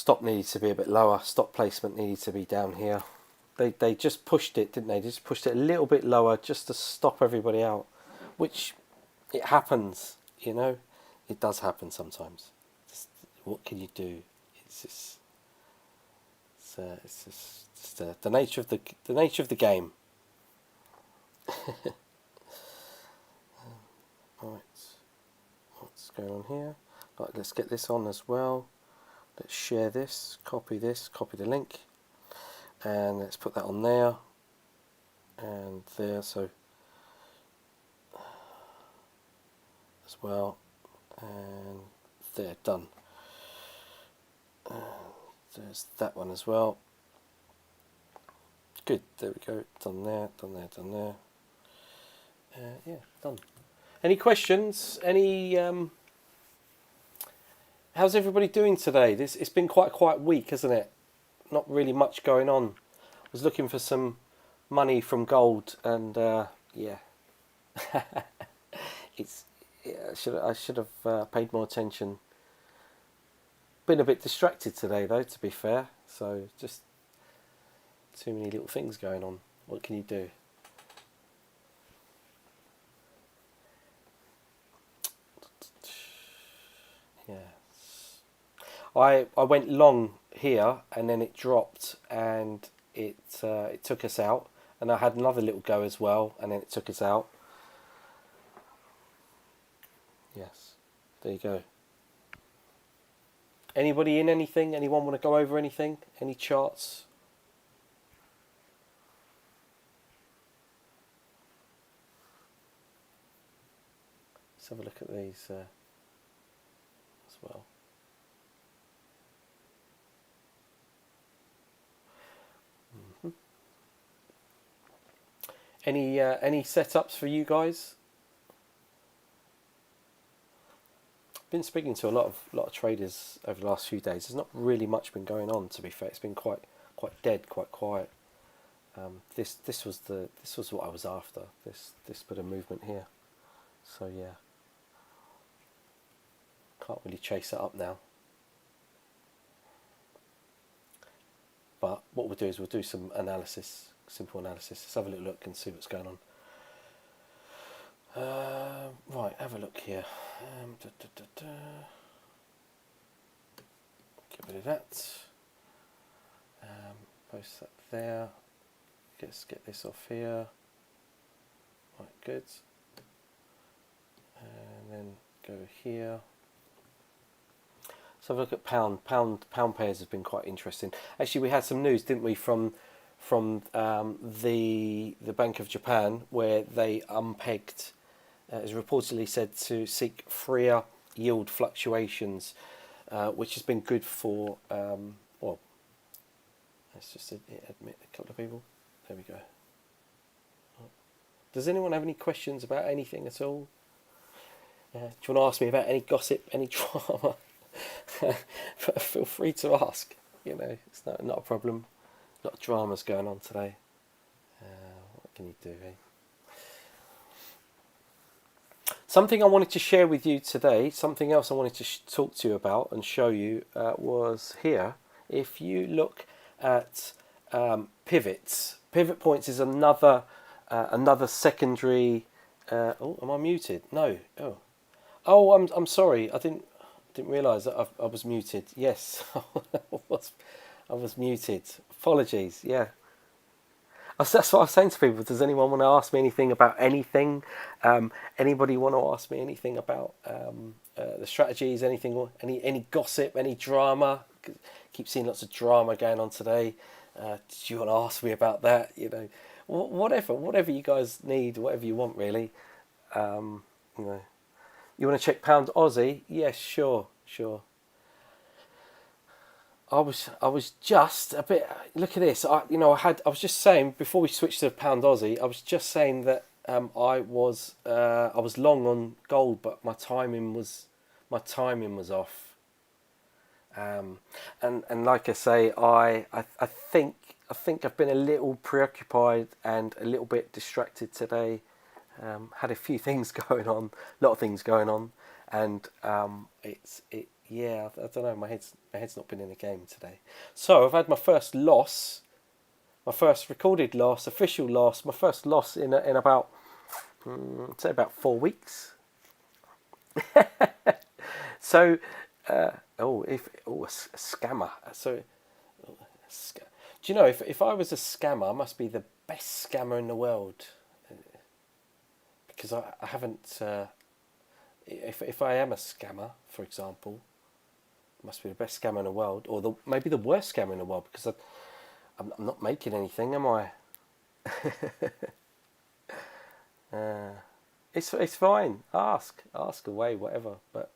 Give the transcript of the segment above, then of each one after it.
Stop needed to be a bit lower. Stop placement needed to be down here. They just pushed it, didn't they? Just pushed it a little bit lower just to stop everybody out, which it happens, you know. It does happen sometimes. Just, what can you do? It's just, the nature of the game. Right, what's going on here? Right, let's get this on as well. Let's share this, copy the link, and let's put that on there and there, so as well, and there, done. And there's that one as well. Good, there we go, done there. Yeah, done. Any questions? How's everybody doing today? It's been quite a quiet week, hasn't it? Not really much going on. I was looking for some money from gold, and yeah, I should have paid more attention. Been a bit distracted today, though, to be fair. So just too many little things going on. What can you do? Yeah. I went long here, and then it dropped, and it took us out, and I had another little go as well, and then it took us out. Yes, there you go. Anybody in anything? Anyone want to go over anything? Any charts? Let's have a look at these as well. Any setups for you guys? Been speaking to a lot of traders over the last few days. There's not really much been going on, to be fair. It's been quite dead, quite quiet. This was what I was after. This bit of movement here. So yeah, can't really chase it up now. But what we'll do is we'll do some analysis, simple analysis. Let's have a little look and see what's going on. Right, have a look here. Get rid of that. Post that there. Let's get this off here. Right, good. And then go here. So have a look at pound pairs has been quite interesting. Actually, we had some news, didn't we, from the Bank of Japan, where they unpegged, as reportedly said, to seek freer yield fluctuations, which has been good for, well, let's just admit a couple of people. There we go. Does anyone have any questions about anything at all? Do you want to ask me about any gossip, any drama? Feel free to ask. You know, it's not a problem. A lot of dramas going on today. What can you do, eh? Something I wanted to share with you today, something else I wanted to talk to you about and show you was here. If you look at pivots, pivot points is another secondary. Oh, am I muted? No. Oh, I'm sorry. I didn't realise that I was muted. Yes, I was muted. Apologies. Yeah. That's what I was saying to people. Does anyone want to ask me anything about anything? Anybody want to ask me anything about the strategies? Anything? Or any gossip? Any drama? Keep seeing lots of drama going on today. Do you want to ask me about that? You know, whatever you guys need, whatever you want, really. You know, you want to check pound Aussie? Yes, sure. I was just a bit. Look at this. I was just saying before we switched to pound Aussie. I was just saying that I was long on gold, but my timing was off. And like I say, I think I've been a little preoccupied and a little bit distracted today. Had a few things going on, a lot of things going on, and yeah, I don't know. My head's not been in the game today. So I've had my first loss, my first recorded loss, official loss, my first loss in about say about 4 weeks. So a scammer. So do you know if I was a scammer, I must be the best scammer in the world because I haven't. If I am a scammer, for example, I must be the best scammer in the world, or maybe the worst scammer in the world because I'm not making anything, am I? uh, it's fine. Ask away, whatever. But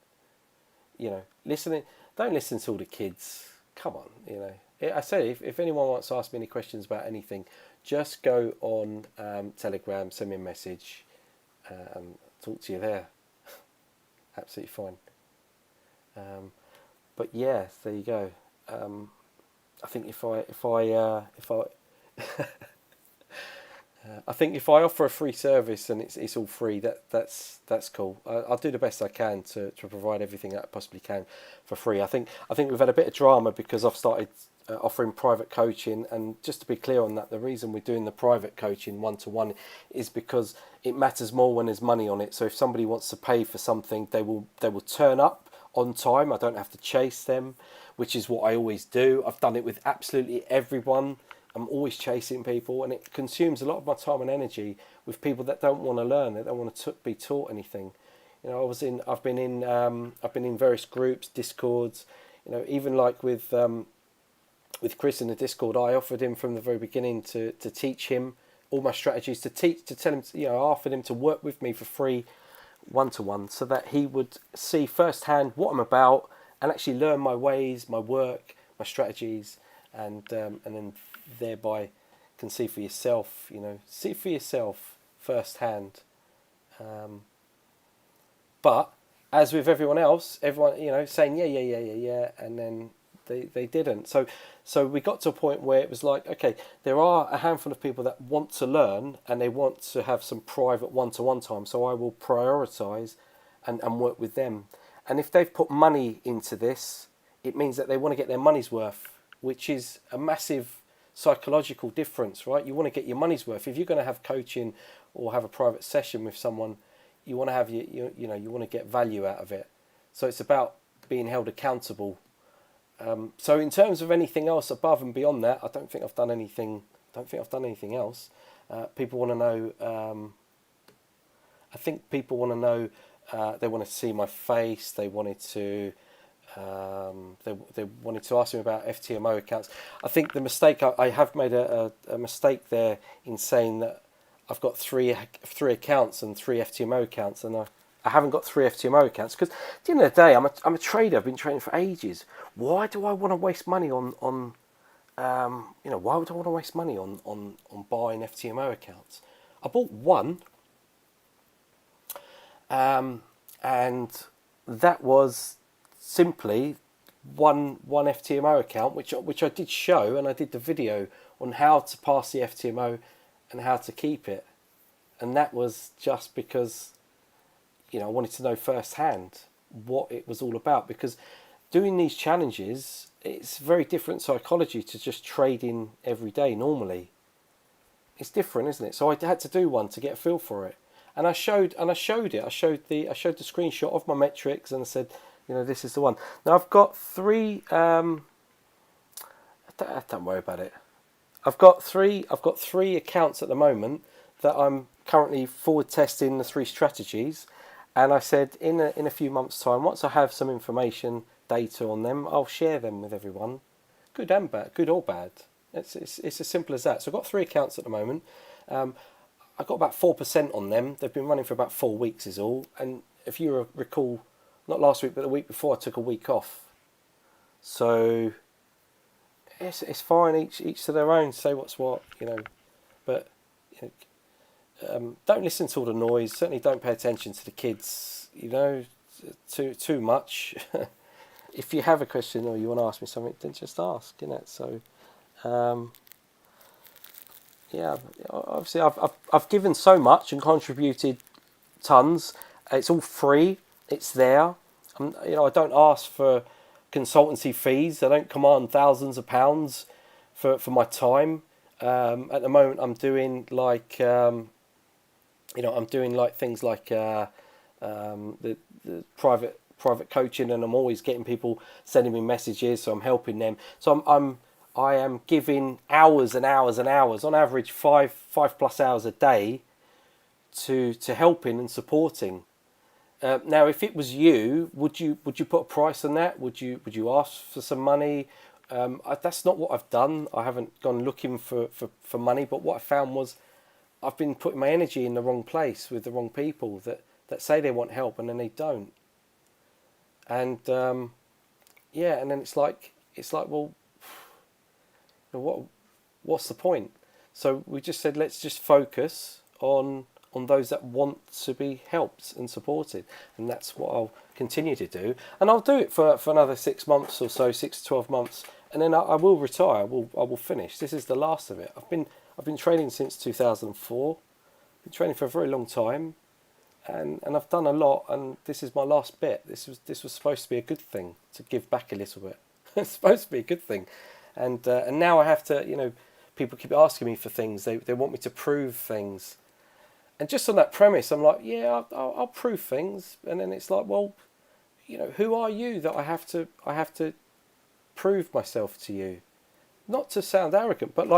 don't listen to all the kids. Come on, I say if anyone wants to ask me any questions about anything, just go on Telegram, send me a message, and talk to you there. Absolutely fine. But yeah, there you go. I think I think if I offer a free service and it's all free, that's cool. I'll do the best I can to provide everything that I possibly can for free. I think we've had a bit of drama because I've started offering private coaching, and just to be clear on that, the reason we're doing the private coaching 1-to-1 is because it matters more when there's money on it. So if somebody wants to pay for something, they will turn up on time. I don't have to chase them, which is what I always do. I've done it with absolutely everyone. I'm always chasing people, and it consumes a lot of my time and energy with people that don't want to learn. They don't want to be taught anything. I've been in various groups, discords. Even like with Chris in the Discord, I offered him from the very beginning to teach him all my strategies, to tell him, I offered him to work with me for free, 1-to-1, so that he would see firsthand what I'm about and actually learn my ways, my work, my strategies, and then thereby can see for yourself, see for yourself firsthand. But as with everyone else, everyone, saying yeah, and then they didn't. So we got to a point where it was like, okay, there are a handful of people that want to learn and they want to have some private 1-to-1 time. So I will prioritise and work with them. And if they've put money into this, it means that they want to get their money's worth, which is a massive psychological difference, right? You want to get your money's worth. If you're going to have coaching or have a private session with someone, you want to have you want to get value out of it. So it's about being held accountable. So in terms of anything else above and beyond that, I don't think I've done anything. Else. People want to know. I think people want to know. They want to see my face. They wanted to. They wanted to ask me about FTMO accounts. I think the mistake I have made a mistake there in saying that I've got three accounts and 3 FTMO accounts, and I haven't got 3 FTMO accounts because at the end of the day, I'm a trader. I've been trading for ages. Why do I want to waste money on why would I want to waste money on buying FTMO accounts? I bought one, and that was simply one FTMO account, which I did show, and I did the video on how to pass the FTMO and how to keep it, and that was just because I wanted to know firsthand what it was all about, because doing these challenges, it's very different psychology to just trading every day normally. It's different, isn't it? So I had to do one to get a feel for it, and I showed it. I showed the screenshot of my metrics, and I said, this is the one. Now I've got 3. Don't worry about it. I've got three accounts at the moment that I'm currently forward testing the 3 strategies, and I said in a few months' time, once I have some information, data on them, I'll share them with everyone, good and bad, good or bad. It's as simple as that. So I've got 3 accounts at the moment. I've got about 4% on them. They've been running for about 4 weeks is all. And if you recall, not last week but the week before, I took a week off. So it's fine. Each to their own. Say what's what, But don't listen to all the noise. Certainly don't pay attention to the kids. Too much. If you have a question or you want to ask me something, then just ask. So. Obviously I've given so much and contributed tons. It's all free. It's there. I don't ask for consultancy fees. I don't command thousands of pounds for my time. At the moment, I'm doing like I'm doing like things like the private coaching, and I'm always getting people sending me messages, so I'm helping them. So I am giving hours and hours and hours, on average 5+ hours a day, to helping and supporting. Now, if it was you, would you put a price on that? Would you ask for some money? That's not what I've done. I haven't gone looking for money, but what I found was I've been putting my energy in the wrong place with the wrong people that say they want help and then they don't. And yeah, and then it's like well, what's the point? So we just said, let's just focus on those that want to be helped and supported, and that's what I'll continue to do. And I'll do it for another 6 months or so, 6 to 12 months, and then I will retire. I will finish. This is the last of it. I've been training since 2004. Been training for a very long time, and I've done a lot. And this is my last bit. This was supposed to be a good thing, to give back a little bit. It's supposed to be a good thing, and now I have to. People keep asking me for things. They want me to prove things, and just on that premise, I'm like, yeah, I'll prove things. And then it's like, well, who are you that I have to prove myself to you? Not to sound arrogant, but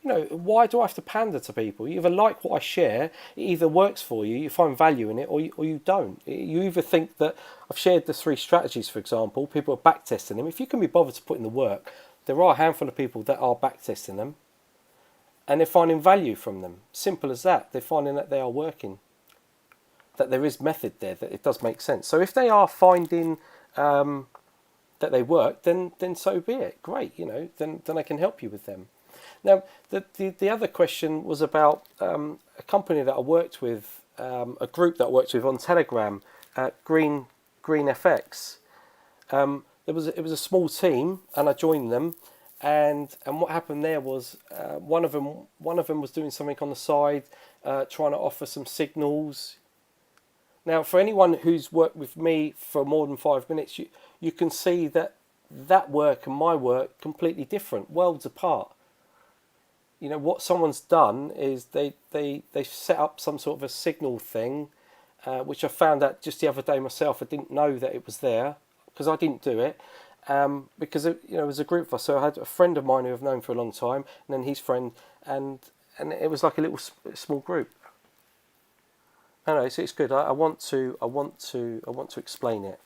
why do I have to pander to people? You either like what I share, it either works for you, you find value in it, or you don't. You either think that I've shared the 3 strategies, for example, people are backtesting them. If you can be bothered to put in the work, there are a handful of people that are backtesting them, and they're finding value from them. Simple as that. They're finding that they are working, that there is method there, that it does make sense. So if they are finding that they work, then so be it. Great, then I can help you with them. Now, the other question was about a company that I worked with, a group that I worked with on Telegram, Green FX. It was a small team, and I joined them. And what happened there was one of them was doing something on the side, trying to offer some signals. Now, for anyone who's worked with me for more than 5 minutes, you can see that work and my work completely different, worlds apart. What someone's done is they've set up some sort of a signal thing, which I found out just the other day myself. I didn't know that it was there because I didn't do it. Because it was a group of us. So I had a friend of mine who I've known for a long time, and then his friend, and it was like a little small group. Anyway, so it's good. I want to explain it.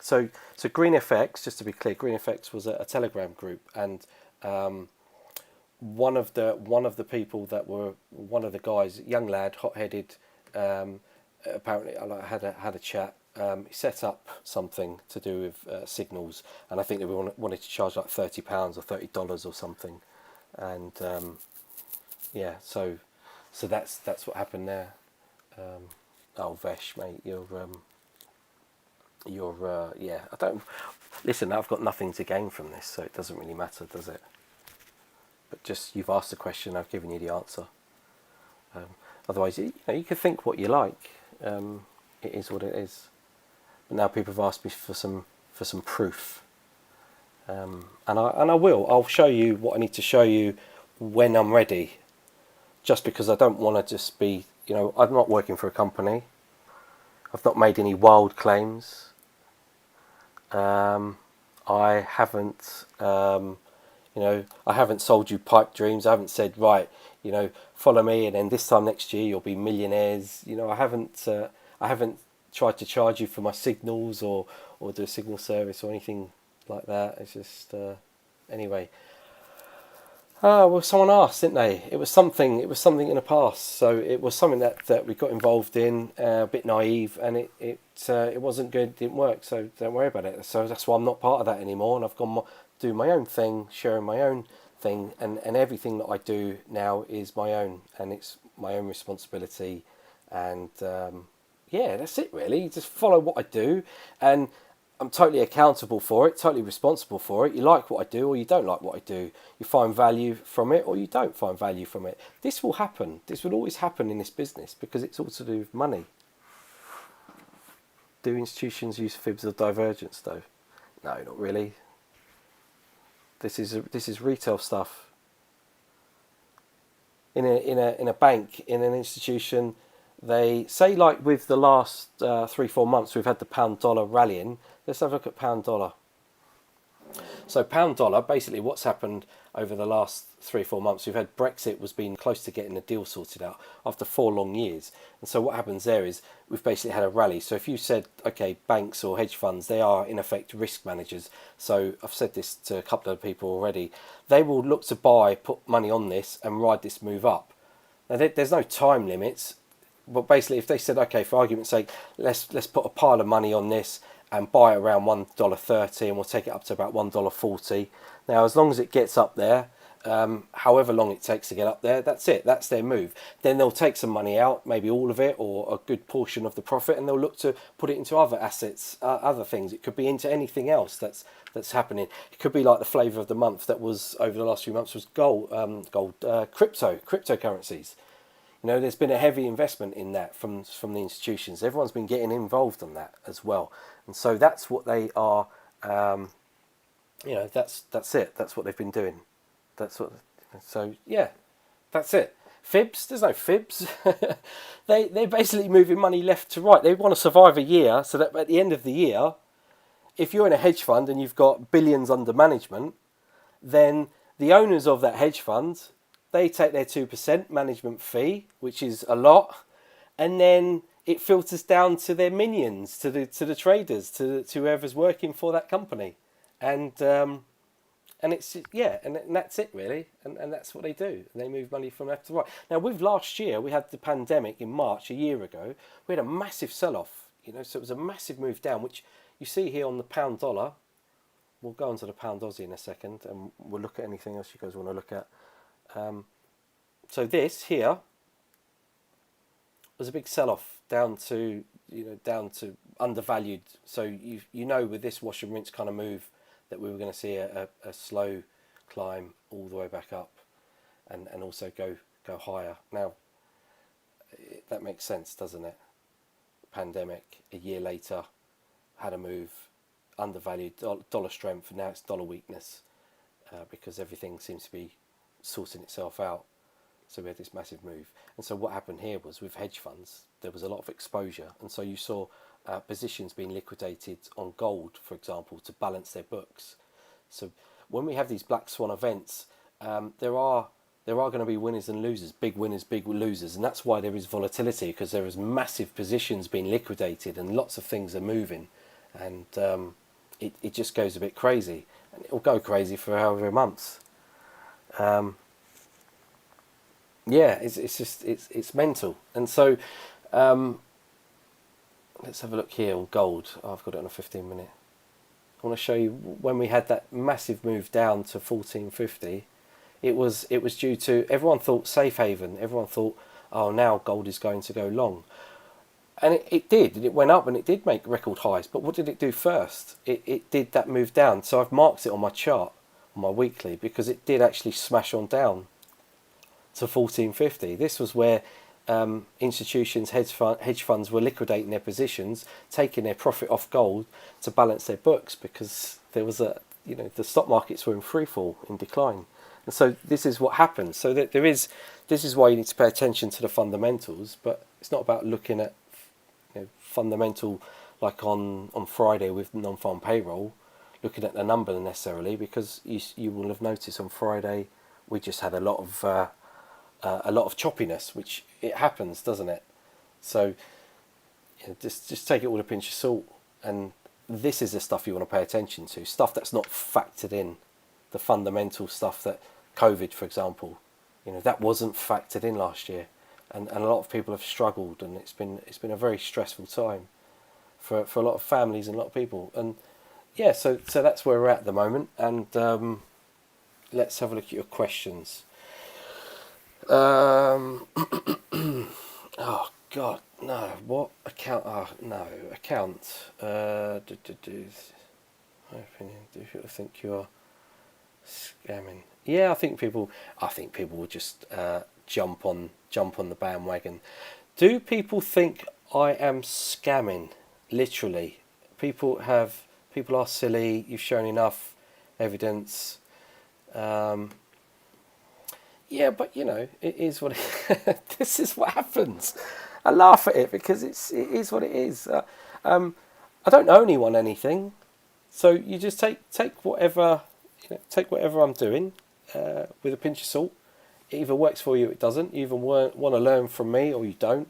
So GreenFX, just to be clear, GreenFX was a Telegram group, and one of the people that were one of the guys, young lad, hot-headed, apparently I had a chat. He set up something to do with signals, and I think they wanted to charge like £30 or $30 or something, and yeah, so that's what happened there. Oh, Vesh, mate, you're yeah. I don't listen. I've got nothing to gain from this, so it doesn't really matter, does it? But just you've asked the question, I've given you the answer. Otherwise, you can think what you like. It is what it is. But now people have asked me for some proof, and I will. I'll show you what I need to show you when I'm ready. Just because I don't want to just be, I'm not working for a company. I've not made any wild claims. I haven't, I haven't sold you pipe dreams. I haven't said, right, follow me, and then this time next year you'll be millionaires. I haven't tried to charge you for my signals or do a signal service or anything like that. It's just anyway. Well, someone asked, didn't they? It was something in the past. So it was something that we got involved in, a bit naive, and it wasn't good, didn't work. So don't worry about it. So that's why I'm not part of that anymore, and I've gone do my own thing, sharing my own thing, and everything that I do now is my own, and it's my own responsibility, and yeah, that's it really. Just follow what I do, and I'm totally accountable for it, totally responsible for it. You like what I do or you don't like what I do. You find value from it or you don't find value from it. This will happen. This will always happen in this business because it's all to do with money. Do institutions use fibs or divergence though? No, not really. This is retail stuff. In a bank, in an institution, they say, like with the last 3-4 months, we've had the pound dollar rallying. Let's have a look at pound dollar. So pound dollar, basically what's happened over the last 3-4 months, we've had Brexit was being close to getting a deal sorted out after 4 long years. And so what happens there is we've basically had a rally. So if you said, okay, banks or hedge funds, they are in effect risk managers. So I've said this to a couple of people already. They will look to buy, put money on this and ride this move up. Now there's no time limits. But basically if they said, okay, for argument's sake, let's put a pile of money on this and buy it around $1.30 and we'll take it up to about $1.40. Now, as long as it gets up there, however long it takes to get up there, that's it. That's their move. Then they'll take some money out, maybe all of it or a good portion of the profit, and they'll look to put it into other assets, other things. It could be into anything else that's happening. It could be like the flavour of the month that was over the last few months was cryptocurrencies. You know, there's been a heavy investment in that from the institutions. Everyone's been getting involved in that as well, and so that's what they are. You know, that's it. That's what they've been doing. That's what. So yeah, that's it. Fibs? There's no fibs. They're basically moving money left to right. They want to survive a year, so that at the end of the year, if you're in a hedge fund and you've got billions under management, then the owners of that hedge fund, they take their 2% management fee, which is a lot, and then it filters down to their minions, to the traders, to whoever's working for that company, and it's and that's it really, and that's what they do. They move money from left to right. Now, with last year, we had the pandemic in March a year ago. We had a massive sell-off, you know, so it was a massive move down, which you see here on the pound dollar. We'll go on to the pound Aussie in a second, and we'll look at anything else you guys want to look at. So this here was a big sell-off down to undervalued. So you know with this wash and rinse kind of move that we were going to see a slow climb all the way back up, and also go higher. Now that makes sense, doesn't it? Pandemic, a year later, had a move, undervalued dollar strength, and now it's dollar weakness because everything seems to be sorting itself out. So we had this massive move, and so what happened here was with hedge funds there was a lot of exposure, and so you saw positions being liquidated on gold, for example, to balance their books. So when we have these black swan events, there are going to be winners and losers, big winners, big losers, and that's why there is volatility, because there is massive positions being liquidated and lots of things are moving, and it just goes a bit crazy, and it will go crazy for however months. Yeah, it's mental, and so let's have a look here on gold. I've got it on a 15-minute. I want to show you when we had that massive move down to 1450. It was due to, everyone thought safe haven. Everyone thought, oh, now gold is going to go long, and it did. It went up and it did make record highs. But what did it do first? It did that move down. So I've marked it on my chart, on my weekly, because it did actually smash on down to 1450. This was where institutions, hedge funds were liquidating their positions, taking their profit off gold to balance their books, because there was the stock markets were in free fall, in decline, and so this is what happened. So that this is why you need to pay attention to the fundamentals, but it's not about looking at fundamental like on Friday with non-farm payroll, looking at the number necessarily, because you will have noticed on Friday we just had a lot of choppiness, which it happens, doesn't it? So just take it with a pinch of salt, and this is the stuff you want to pay attention to, stuff that's not factored in, the fundamental stuff that COVID, for example, that wasn't factored in last year, and a lot of people have struggled, and it's been a very stressful time for a lot of families and a lot of people, and yeah, so that's where we're at the moment, and let's have a look at your questions. Oh God, no! What account? Oh no, account. My opinion. Do people think you're scamming? Yeah, I think people will just jump on the bandwagon. Do people think I am scamming? literally. People are silly. You've shown enough evidence. Yeah, but you know, it is what this is what happens. I laugh at it because it is what it is. I don't owe anyone anything, so you just take whatever, take whatever I'm doing with a pinch of salt. It either works for you, it doesn't. You either want to learn from me or you don't.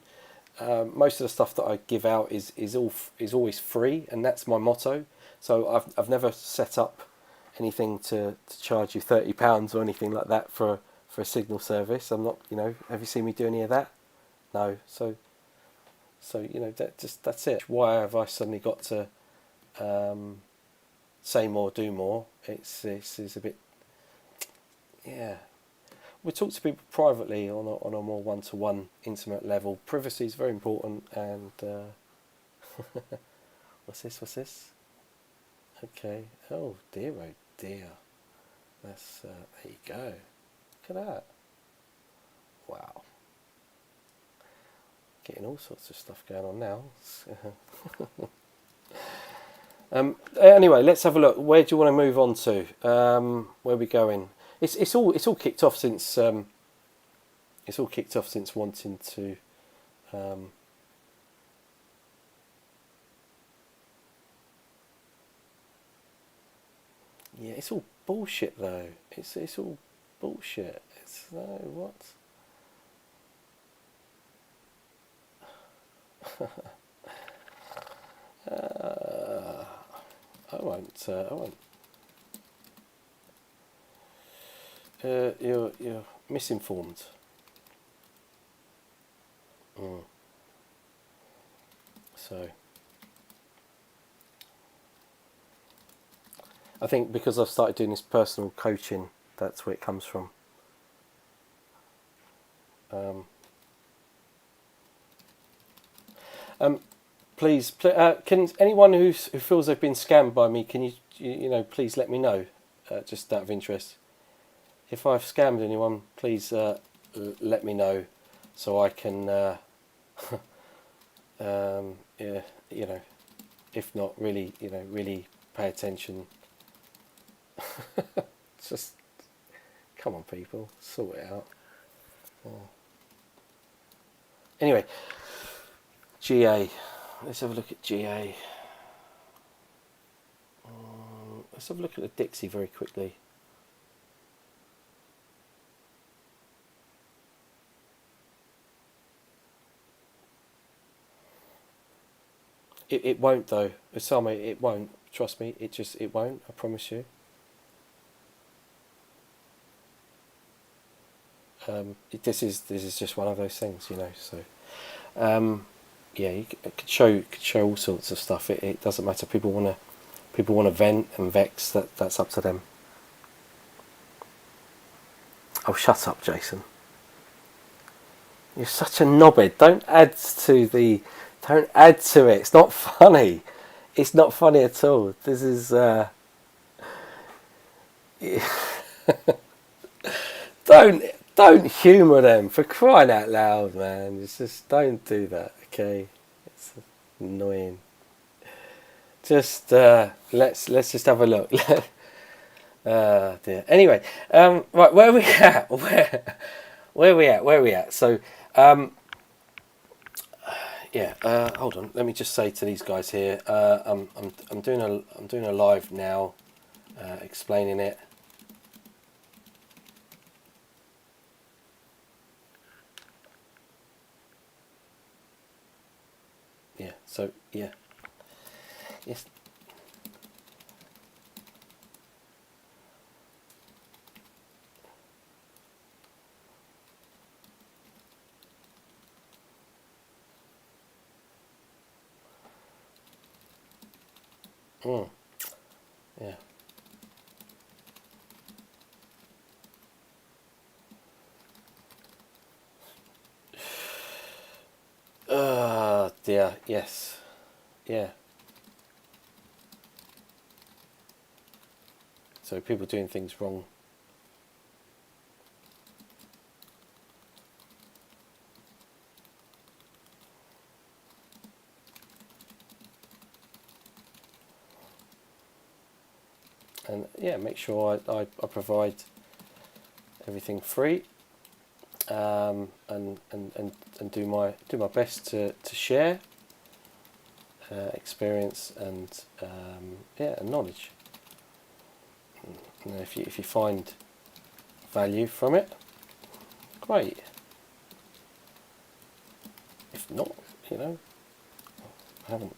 Most of the stuff that I give out is always free, and that's my motto. So I've never set up anything to charge you £30 or anything like that for a signal service. I'm not, have you seen me do any of that? No. So that's it. Why have I suddenly got to say more, do more? It's a bit, yeah. We talk to people privately on a more one-to-one, intimate level. Privacy is very important. And what's this? Okay. Oh dear, oh dear. That's there you go. Look at that. Wow. Getting all sorts of stuff going on now. Anyway, let's have a look. Where do you want to move on to? Where are we going? It's all kicked off since wanting to. Yeah, it's all bullshit though. It's all bullshit. It's no what. I won't. You're misinformed. So I think because I've started doing this personal coaching, that's where it comes from. Please, can anyone who feels they've been scammed by me, can you please let me know, just out of interest. If I've scammed anyone, please let me know, so I can, yeah, if not, really, really pay attention. Just come on, people, sort it out. Anyway, GA. Let's have a look at GA. Let's have a look at the Dixie very quickly. It won't though, Osama. It won't. Trust me. It won't. I promise you. This is just one of those things, So, yeah, you could show all sorts of stuff. It doesn't matter. People want to vent and vex. That's up to them. Oh, shut up, Jason. You're such a knobhead. Don't add to it. It's not funny. It's not funny at all. This is don't humour them, for crying out loud, man. Just don't do that, okay? It's annoying. Just let's just have a look. Dear. Anyway, right, where are we at? Where are we at? So, yeah. Hold on. Let me just say to these guys here. I'm doing a live now, explaining it. Yeah. So yeah. Yes. Yeah. Dear. Yes. Yeah. So people doing things wrong. yeah, make sure I provide everything free, and do my best to share experience and yeah, and knowledge. And if you find value from it, great. If not, I haven't.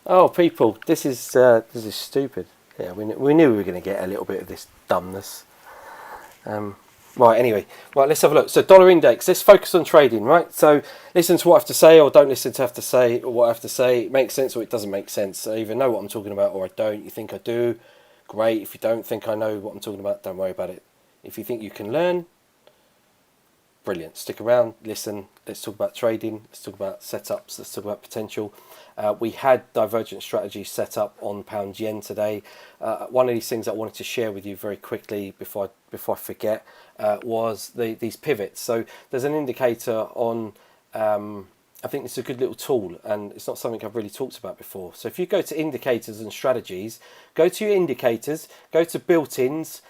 Oh, people, this is stupid. Yeah, we knew we were going to get a little bit of this dumbness. Right, anyway, right, let's have a look. So dollar index, let's focus on trading, right? So listen to what I have to say, or don't listen to have to say, or what I have to say. It makes sense or it doesn't make sense. I either know what I'm talking about or I don't. You think I do, great. If you don't think I know what I'm talking about, don't worry about it. If you think you can learn, brilliant. Stick around, listen. Let's talk about trading. Let's talk about setups. Let's talk about potential. We had divergent strategies set up on pound yen today. One of these things I wanted to share with you very quickly before I forget was these pivots. So there's an indicator on. I think it's a good little tool, and it's not something I've really talked about before. So if you go to indicators and strategies, go to your indicators, go to built-ins,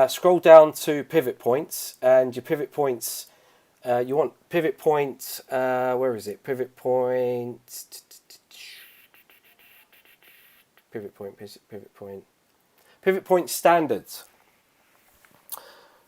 scroll down to pivot points, and your pivot points. You want pivot point. Where is it? Pivot point. Pivot point. Pivot point. Pivot point standards.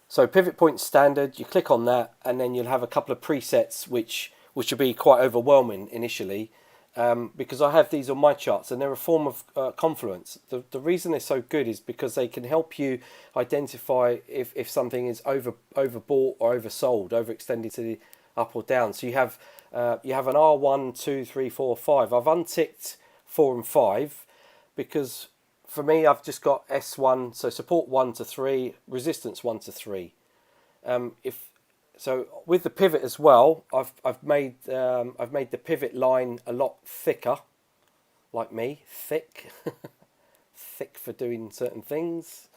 So pivot point standard. You click on that, and then you'll have a couple of presets which will be quite overwhelming initially, because I have these on my charts, and they're a form of confluence. The reason they're so good is because they can help you identify if something is overbought or oversold, overextended to the up or down. So you have an R1, 2, 3, 4, 5. I've unticked 4 and 5 because for me I've just got S1, so support 1 to 3, resistance 1 to 3. So with the pivot as well, I've made the pivot line a lot thicker, like me, thick, thick for doing certain things,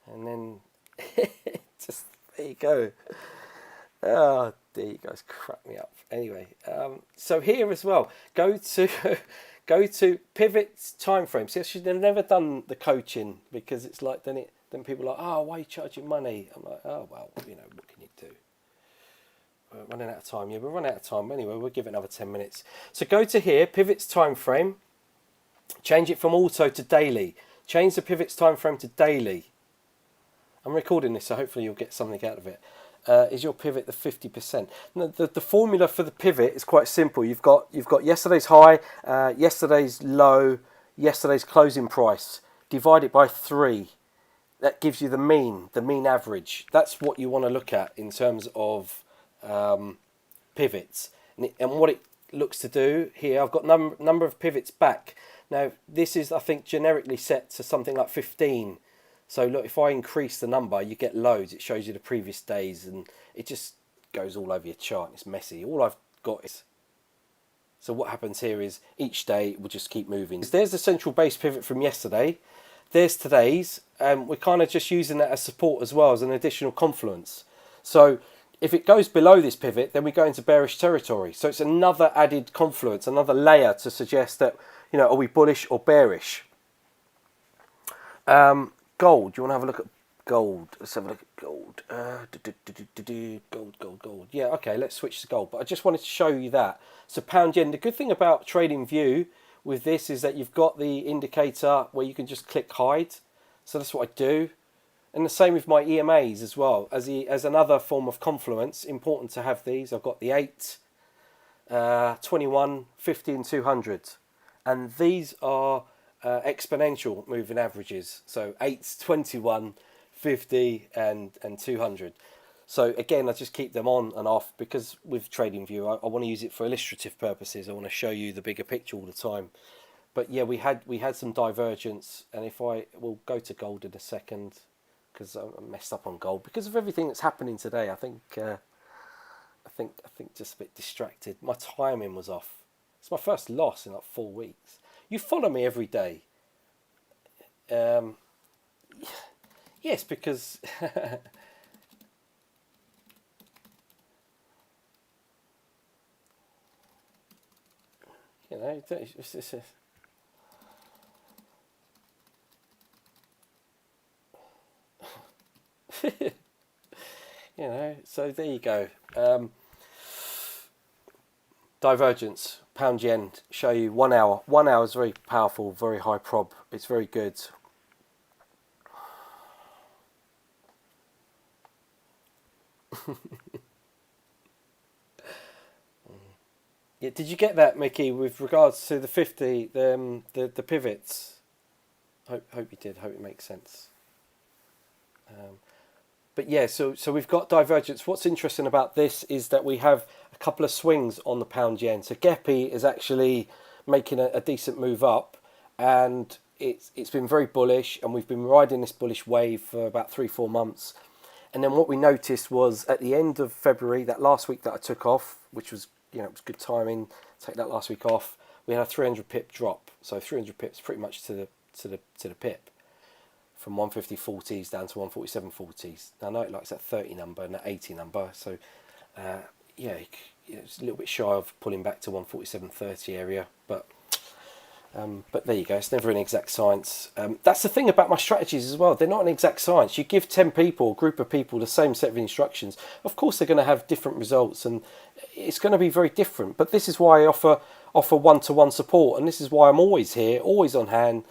and then just there you go. Oh, there you guys crack me up. Anyway, so here as well, go to pivot time frame. See, I should have never done the coaching because it's like then people are like, oh, why are you charging money? I'm like, oh well, what can you do? We're running out of time. Yeah, we're running out of time. Anyway, we'll give it another 10 minutes. So go to here, pivots time frame. Change it from auto to daily. Change the pivots time frame to daily. I'm recording this, so hopefully you'll get something out of it. Is your pivot the 50%? No, the formula for the pivot is quite simple. You've got yesterday's high, yesterday's low, yesterday's closing price. Divide it by 3. That gives you the mean average. That's what you want to look at in terms of pivots, and what it looks to do here. I've got number of pivots back. Now this is, I think, generically set to something like 15. So look, if I increase the number, you get loads. It shows you the previous days, and it just goes all over your chart. It's messy. All I've got is. So what happens here is each day will just keep moving. There's the central base pivot from yesterday. There's today's, and we're kind of just using that as support as well as an additional confluence. So if it goes below this pivot, then we go into bearish territory. So it's another added confluence, another layer to suggest that, are we bullish or bearish? Gold. Do you want to have a look at gold? Let's have a look at gold. Gold. Yeah, okay, let's switch to gold. But I just wanted to show you that. So pound yen, the good thing about TradingView with this is that you've got the indicator where you can just click hide. So that's what I do. And the same with my EMAs as well, as another form of confluence. Important to have these. I've got the 8, 21, 50 and 200. And these are exponential moving averages. So 8, 21, 50 and 200. So again, I just keep them on and off because with TradingView, I want to use it for illustrative purposes. I want to show you the bigger picture all the time. But yeah, we had some divergence, and if we'll go to gold in a second, because I messed up on gold because of everything that's happening today. I think I think just a bit distracted. My timing was off. It's my first loss in like 4 weeks. You follow me every day. Um, yes, because you know it's you know. So there you go. Divergence, pound yen, show you 1 hour. 1 hour is very powerful, very high prob. It's very good. Yeah, did you get that, Mickey? With regards to the 50, the pivots. Hope you did. Hope it makes sense. Um, but yeah, so we've got divergence. What's interesting about this is that we have a couple of swings on the pound yen. So Geppy is actually making a decent move up, and it's been very bullish, and we've been riding this bullish wave for about 3-4 months. And then what we noticed was at the end of February, that last week that I took off, which was it was good timing. Take that last week off. We had a 300 pip drop, so 300 pips pretty much to the pip, from 150.40s down to 147.40s. Now I know it likes that 30 number and that 80 number, so yeah, it's a little bit shy of pulling back to 147.30 area, but there you go. It's never an exact science. That's the thing about my strategies as well. They're not an exact science. You give 10 people, a group of people, the same set of instructions. Of course, they're going to have different results, and it's going to be very different. But this is why I offer one-to-one support, and this is why I'm always here, always on hand,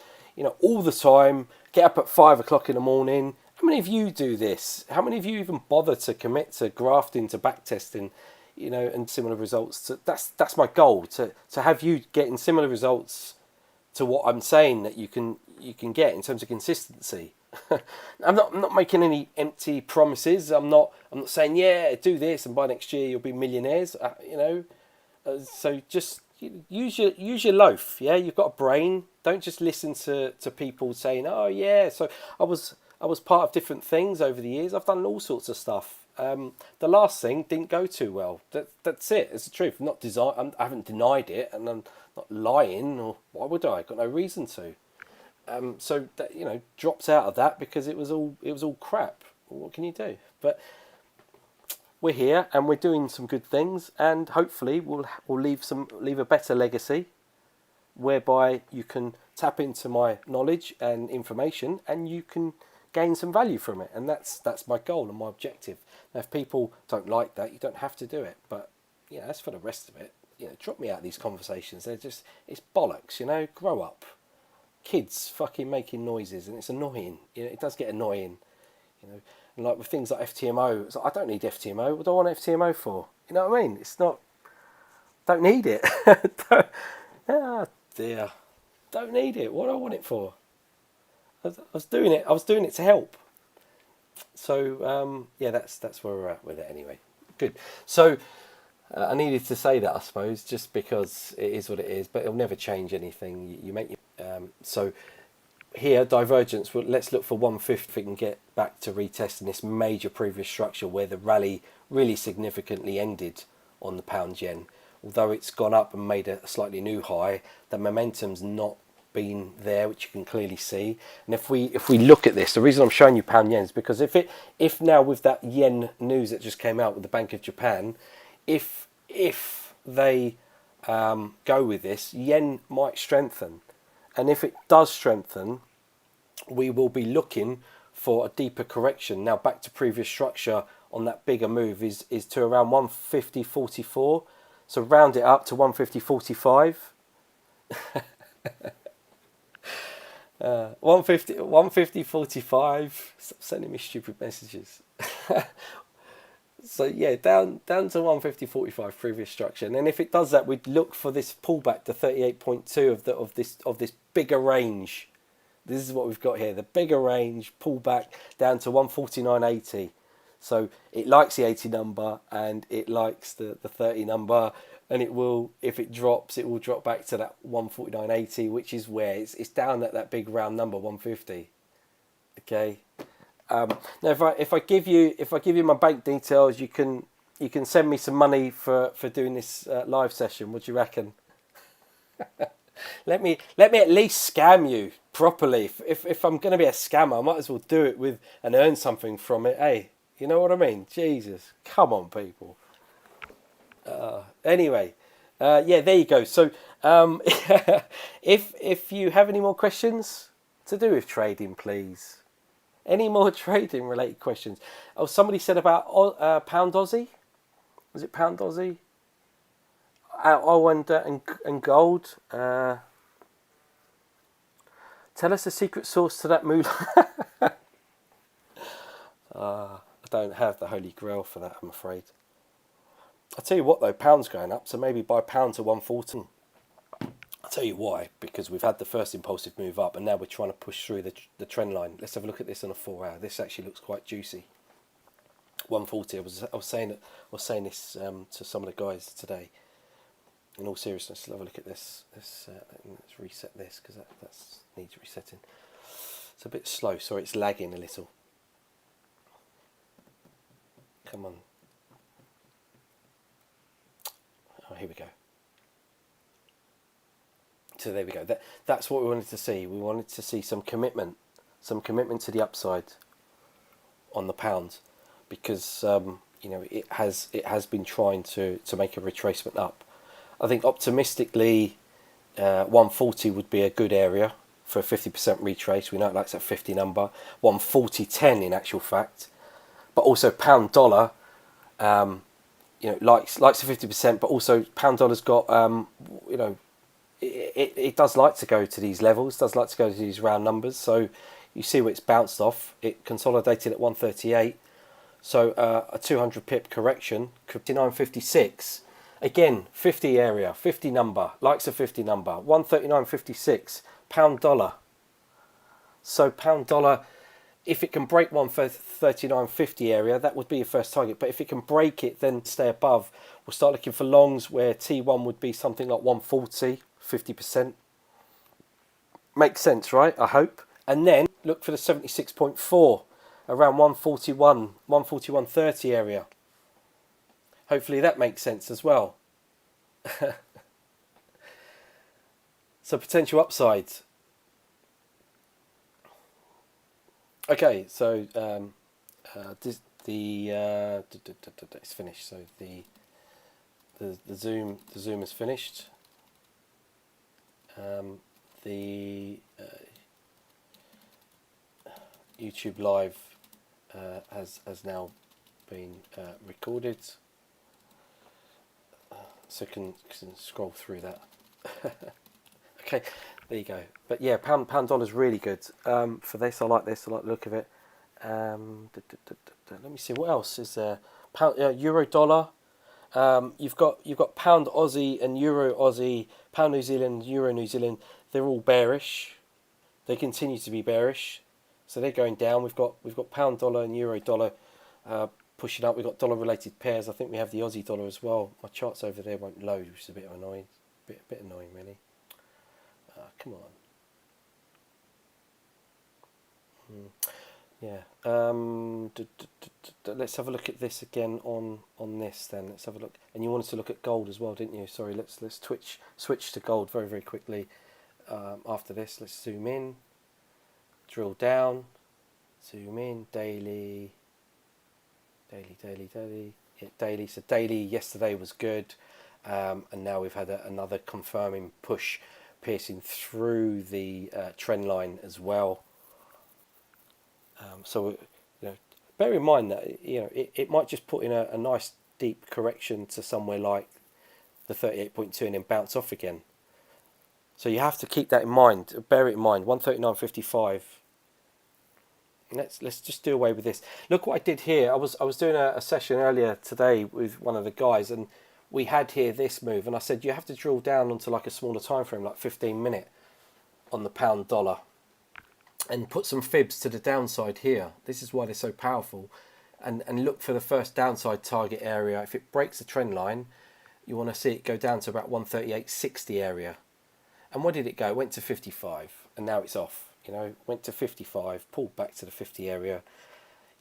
all the time. Get up at 5 o'clock in the morning. How many of you do this? How many of you even bother to commit to grafting, to backtesting, and similar results? That's my goal, to have you getting similar results to what I'm saying that you can get in terms of consistency. I'm not making any empty promises. I'm not saying do this and by next year you'll be millionaires. So just use your loaf. Yeah, you've got a brain. Don't just listen to people saying, oh yeah. So I was part of different things over the years. I've done all sorts of stuff. The last thing didn't go too well. That's it. It's the truth. I haven't denied it, and I'm not lying. Or why would I? Got no reason to. So that dropped out of that because it was all crap. What can you do? But we're here and we're doing some good things, and hopefully we'll leave a better legacy, whereby you can tap into my knowledge and information, and you can gain some value from it. And that's my goal and my objective. Now, if people don't like that, you don't have to do it. But as for the rest of it, drop me out of these conversations. It's bollocks. Grow up. Kids fucking making noises, and it's annoying. It does get annoying. And like with things like FTMO, it's like, I don't need FTMO. What do I want FTMO for? You know what I mean? It's not. Don't need it. Ah dear. Don't need it. What do I want it for? I was doing it. I was doing it to help. So that's where we're at with it anyway. Good. So I needed to say that, I suppose, just because it is what it is. But it'll never change anything. You make so here divergence. Well, let's look for 150 if we can get back to retesting this major previous structure where the rally really significantly ended on the pound yen. Although it's gone up and made a slightly new high, the momentum's not been there, which you can clearly see. And if we look at this, the reason I'm showing you pound yen is because if now with that yen news that just came out with the Bank of Japan, if they go with this, yen might strengthen. And if it does strengthen, we will be looking for a deeper correction. Now back to previous structure on that bigger move is to around 150.44. So round it up to 150.45. 150.45. Stop sending me stupid messages. So yeah, down to 150.45 previous structure, and then if it does that, we'd look for this pullback to 38.2 of this bigger range. This is what we've got here: the bigger range pullback down to 149.80. So it likes the 80 number and it likes the 30 number, and it will, if it drops, it will drop back to that 149.80, which is where it's down at that big round number 150. Okay. Now, if I give you my bank details, you can You can send me some money for doing this live session. What do you reckon? Let me at least scam you properly. If I'm going to be a scammer, I might as well do it with and earn something from it. Hey, you know what I mean? Jesus, come on, people. Anyway, yeah, there you go. So, if you have any more questions to do with trading, please. Any more trading related questions? Oh, somebody said about pound Aussie. Was it pound Aussie? Oh, and gold. Tell us the secret sauce to that moolah. I don't have the holy grail for that, I'm afraid. I'll tell you what though, pound's going up, so maybe buy pound to 114. I'll tell you why, because we've had the first impulsive move up and now we're trying to push through the trend line. Let's have a look at this on a 4 hour. This actually looks quite juicy. 140. I was saying this to some of the guys today. In all seriousness, let's have a look at this. Let's reset this because that needs resetting. It's a bit slow. Sorry, it's lagging a little. Come on. Oh, here we go. So there we go. That's what we wanted to see. We wanted to see some commitment to the upside on the pound, because it has been trying to make a retracement up. I think optimistically, 140 would be a good area for a 50% retrace. We know it likes that 50 number. 140.10 in actual fact, but also pound dollar. Likes the 50%, but also pound dollar's got it does like to go to these levels, does like to go to these round numbers. So you see where it's bounced off. It consolidated at 138. So a 200 pip correction, 59.56. Again, 50 area, 50 number, likes a 50 number, 139.56, pound dollar. So pound dollar, if it can break 139.50 area, that would be your first target. But if it can break it, then stay above. We'll start looking for longs where T1 would be something like 140, 50%. Makes sense, right? I hope. And then look for the 76.4, around 141, 141.30 area. Hopefully that makes sense as well. So potential upsides. Okay, so it's finished. So the Zoom is finished. The YouTube live has now been recorded. So can scroll through that. Okay, there you go. But yeah, pound dollar is really good for this. I like this. I like the look of it. Let me see what else is there. Euro dollar. You've got pound Aussie and Euro Aussie, pound New Zealand, Euro New Zealand. They're all bearish. They continue to be bearish. So they're going down. We've got pound dollar and Euro dollar pushing up. We've got dollar related pairs. I think we have the Aussie dollar as well. My charts over there won't load, which is a bit annoying. Bit annoying really. Come on. Yeah. Let's have a look at this again on this then. Let's have a look. And you wanted to look at gold as well, didn't you? Sorry, let's switch to gold very, very quickly. After this, let's zoom in, drill down, zoom in, daily. Yeah, daily. So daily yesterday was good, and now we've had another confirming push, piercing through the trend line as well. So bear in mind that it might just put in a nice deep correction to somewhere like the 38.2 and then bounce off again. So you have to keep that in mind. Bear it in mind. 139.55. Let's just do away with this. Look what I did here. I was doing a session earlier today with one of the guys, and we had here this move, and I said you have to drill down onto like a smaller time frame, like 15-minute, on the pound dollar, and put some fibs to the downside here. This is why they're so powerful, and look for the first downside target area. If it breaks the trend line, you want to see it go down to about 138.60 area. And where did it go? It went to 55, and now it's off. Went to 55, pulled back to the 50 area.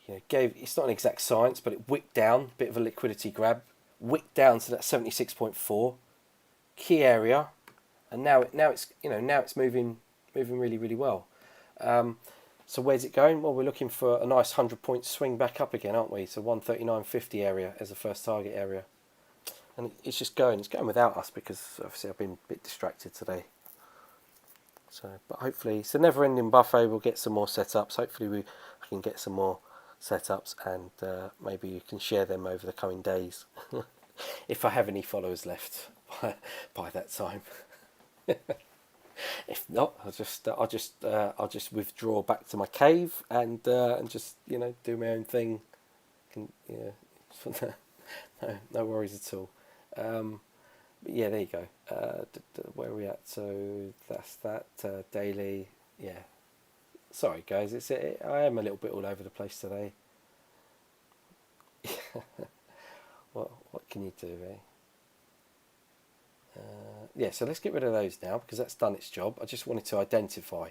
it's not an exact science, but it wicked down, bit of a liquidity grab, wicked down to that 76.4 key area, and now it's moving really really well. So where's it going? Well, we're looking for a nice 100-point swing back up again, aren't we? So 139.50 area as the first target area, and it's just going. It's going without us because obviously I've been a bit distracted today. So, but hopefully it's a never-ending buffet. We'll get some more setups. Hopefully I can get some more setups, and maybe you can share them over the coming days if I have any followers left by that time. If not, I'll just withdraw back to my cave and just do my own thing. No worries at all. But yeah, there you go. Where are we at? So that's that daily. Yeah. Sorry guys, I am a little bit all over the place today. What can you do, eh? Yeah, so let's get rid of those now because that's done its job. I just wanted to identify.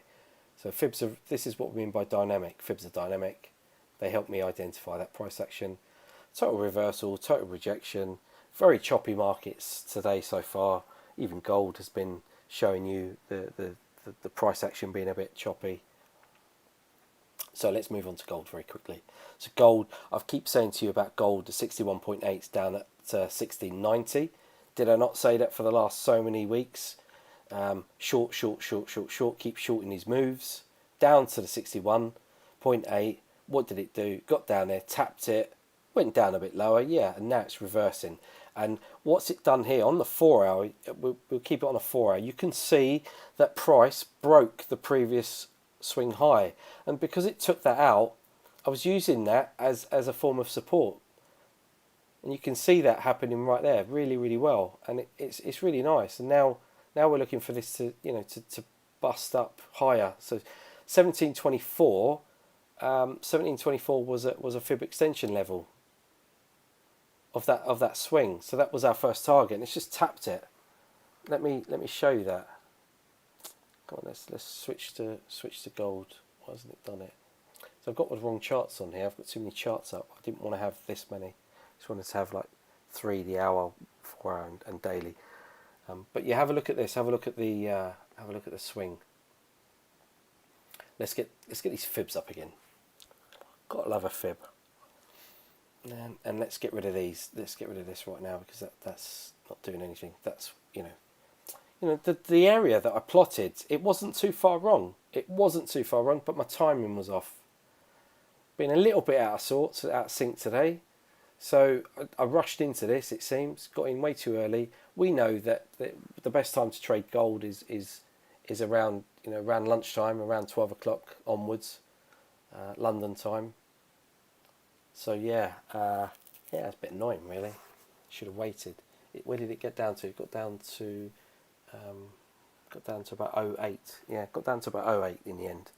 So fibs this is what we mean by dynamic. Fibs are dynamic. They help me identify that price action. Total reversal, total rejection. Very choppy markets today so far. Even gold has been showing you the price action being a bit choppy. So let's move on to gold very quickly. So gold, I keep saying to you about gold, the 61.8 is down at 1690. Did I not say that for the last so many weeks? Short, keep shorting these moves. Down to the 61.8. What did it do? Got down there, tapped it, went down a bit lower, yeah, and now it's reversing. And what's it done here? On the 4 hour, we'll keep it on a 4 hour. You can see that price broke the previous swing high. And because it took that out, I was using that as a form of support. And you can see that happening right there really, really well. And it's really nice. And now we're looking for this to bust up higher. So 1724 was a fib extension level of that swing. So that was our first target. And it's just tapped it. Let me show you that. Come on, let's switch to gold. Why hasn't it done it? So I've got the wrong charts on here. I've got too many charts up. I didn't want to have this many. Just wanted to have like 3, the hour, 4 hour, and daily. But yeah, have a look at this. Have a look at the swing. Let's get these fibs up again. Gotta love a fib. And let's get rid of these. Let's get rid of this right now because that's not doing anything. That's the area that I plotted. It wasn't too far wrong. It wasn't too far wrong, but my timing was off. Been a little bit out of sorts, out of sync today. So I rushed into this, it seems, got in way too early. We know that the best time to trade gold is around around lunchtime, around 12 o'clock onwards, London time. So yeah, it's a bit annoying really. Should have waited. Where did it get down to? It got down to about 08. Yeah, got down to about 08 in the end.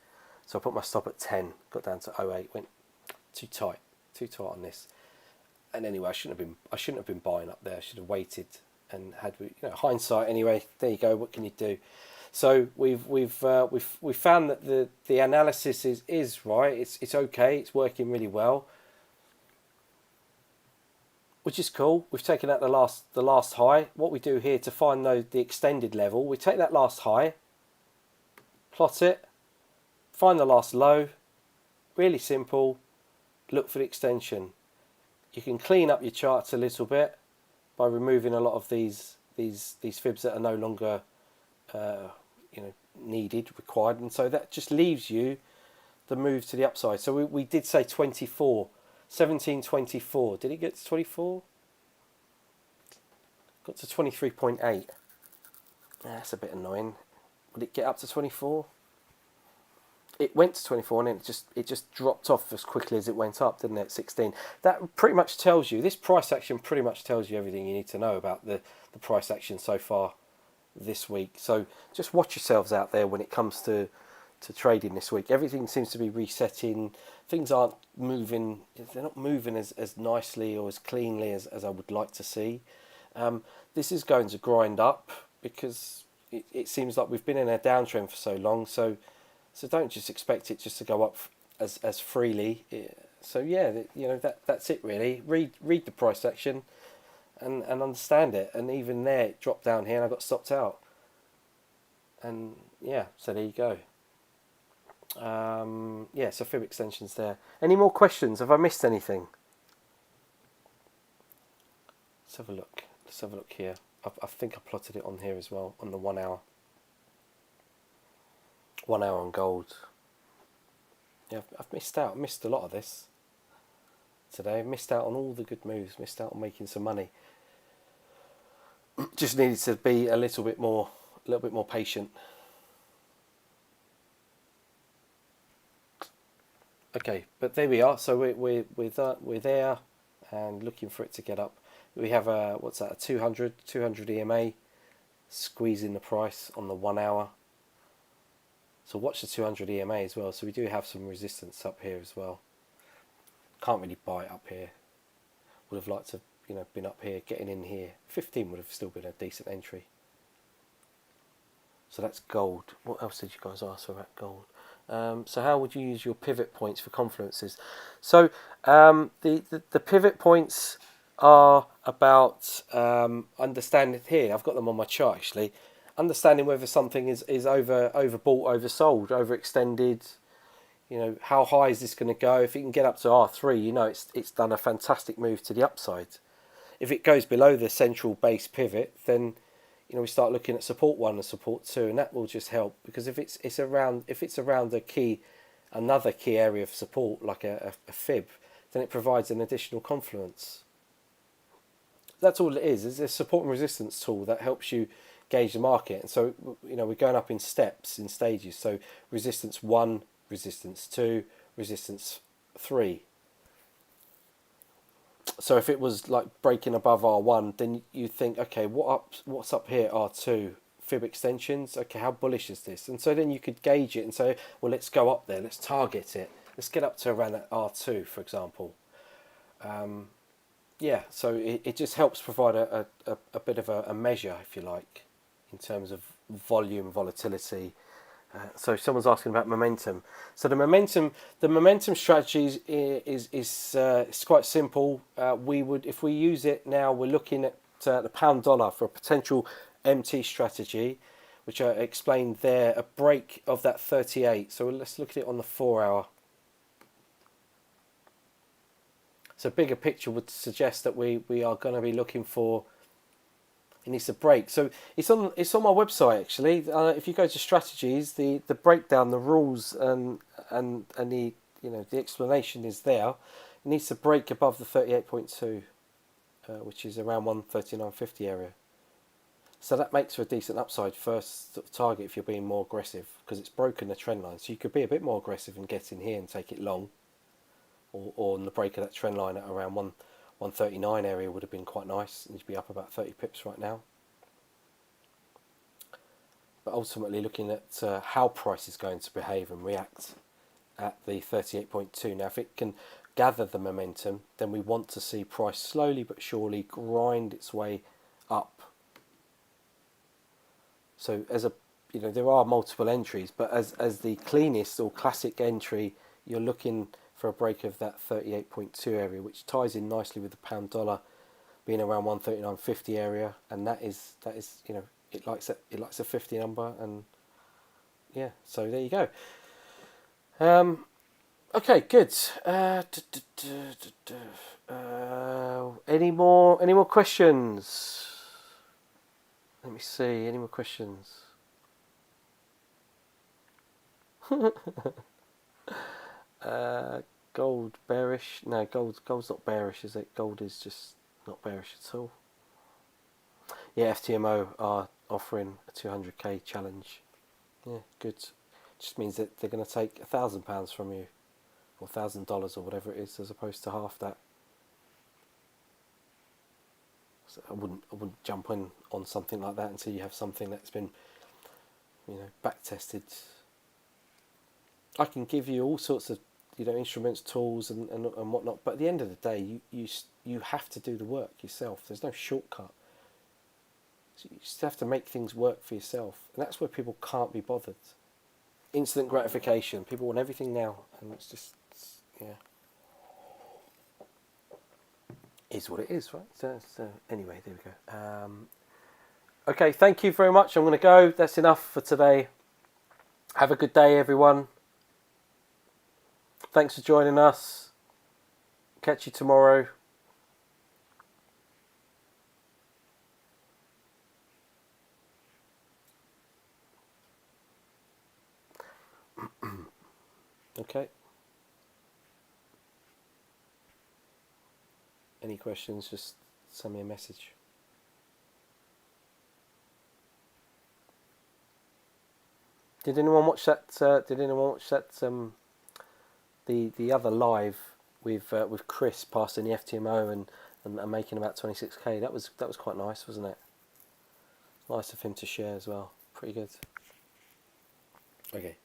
So I put my stop at 10. Got down to 08. Went too tight on this. And anyway, I shouldn't have been buying up there. I should have waited and had hindsight. Anyway, there you go. What can you do? So we've found that the analysis is right. It's okay. It's working really well, which is cool. We've taken out the last high. What we do here to find the extended level, we take that last high, plot it, find the last low. Really simple. Look for the extension. You can clean up your charts a little bit by removing a lot of these fibs that are no longer required, and so that just leaves you the move to the upside. So we did say 1724. Did it get to 24? Got to 23.8. That's a bit annoying. Would it get up to 24? It went to 24 and then it just dropped off as quickly as it went up, didn't it? 16. That pretty much tells you, this price action pretty much tells you everything you need to know about the price action so far this week. So just watch yourselves out there when it comes to trading this week. Everything seems to be resetting. Things aren't moving, they're not moving as nicely or as cleanly as I would like to see. This is going to grind up because it seems like we've been in a downtrend for so long. So don't just expect it just to go up as freely. So yeah, that's it really. Read the price section and understand it. And even there, it dropped down here, and I got stopped out. And yeah, so there you go. Yeah, so fib extensions there. Any more questions? Have I missed anything? Let's have a look. Let's have a look here. I think I plotted it on here as well, on the 1 hour. 1 hour on gold. Yeah, I've missed out. I missed a lot of this today. I've missed out on all the good moves. Missed out on making some money. Just needed to be a little bit more patient. Okay, but there we are. So we're there, and looking for it to get up. We have a 200 EMA, squeezing the price on the 1 hour. So watch the 200 EMA as well. So we do have some resistance up here as well. Can't really buy it up here. Would have liked to been up here, getting in here. 15 would have still been a decent entry. So that's gold. What else did you guys ask about gold? So how would you use your pivot points for confluences? So the pivot points are about understanding here. I've got them on my chart actually. Understanding whether something is overbought, oversold, overextended. How high is this going to go? If it can get up to R3, it's done a fantastic move to the upside. If it goes below the central base pivot, then we start looking at support 1 and support 2, and that will just help, because if it's around another key area of support like a fib, then it provides an additional confluence. That's all it is. It's a support and resistance tool that helps you gauge the market. And so we're going up in steps, in stages. So resistance 1, resistance 2, resistance 3. So if it was like breaking above R1, then you think, okay, what's up here? R2, fib extensions. Okay, how bullish is this? And so then you could gauge it and say, well, let's go up there. Let's target it. Let's get up to around that R2, for example. Yeah, so it just helps provide a bit of a measure, if you like, in terms of volume, volatility. So someone's asking about momentum. So the momentum strategy is quite simple. If we use it now, we're looking at the pound dollar for a potential MT strategy, which I explained there, a break of that 38. So let's look at it on the 4 hour. So bigger picture would suggest that we are going to be looking for, it needs to break. So it's on my website actually. If you go to strategies, the breakdown, the rules, and the the explanation is there. It needs to break above the 38.2, which is around 139.50 area. So that makes for a decent upside first sort of target if you're being more aggressive, because it's broken the trend line. So you could be a bit more aggressive and get in here and take it long, or on the break of that trend line at around 139 area would have been quite nice, and you'd be up about 30 pips right now. But ultimately looking at how price is going to behave and react at the 38.2. Now if it can gather the momentum, then we want to see price slowly but surely grind its way up. So there are multiple entries, but as the cleanest or classic entry, you're looking for a break of that 38.2 area, which ties in nicely with the pound dollar being around 139.50 area, and that is it likes a 50 number, and yeah, so there you go. Okay, good. Any more questions? Let me see. Any more questions? Gold bearish? No, gold's not bearish, is it? Gold is just not bearish at all. Yeah, FTMO are offering a 200k challenge. Yeah, good. Just means that they're going to take £1,000 from you, or $1,000 or whatever it is, as opposed to half that. So I wouldn't jump in on something like that until you have something that's been, back tested. I can give you all sorts of instruments, tools, and whatnot, but at the end of the day, you have to do the work yourself. There's no shortcut. So you just have to make things work for yourself, and that's where people can't be bothered. Instant gratification. People want everything now, and it's just, yeah. is what it is, right? So anyway, there we go. Okay, thank you very much. I'm going to go. That's enough for today. Have a good day, everyone. Thanks for joining us. Catch you tomorrow. Okay. Any questions, just send me a message. Did anyone watch that? The other live with Chris passing the FTMO and making about 26k? That was quite nice, wasn't it? Nice of him to share as well. Pretty good. Okay.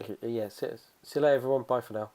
Okay. Yeah. See you later, everyone. Bye for now.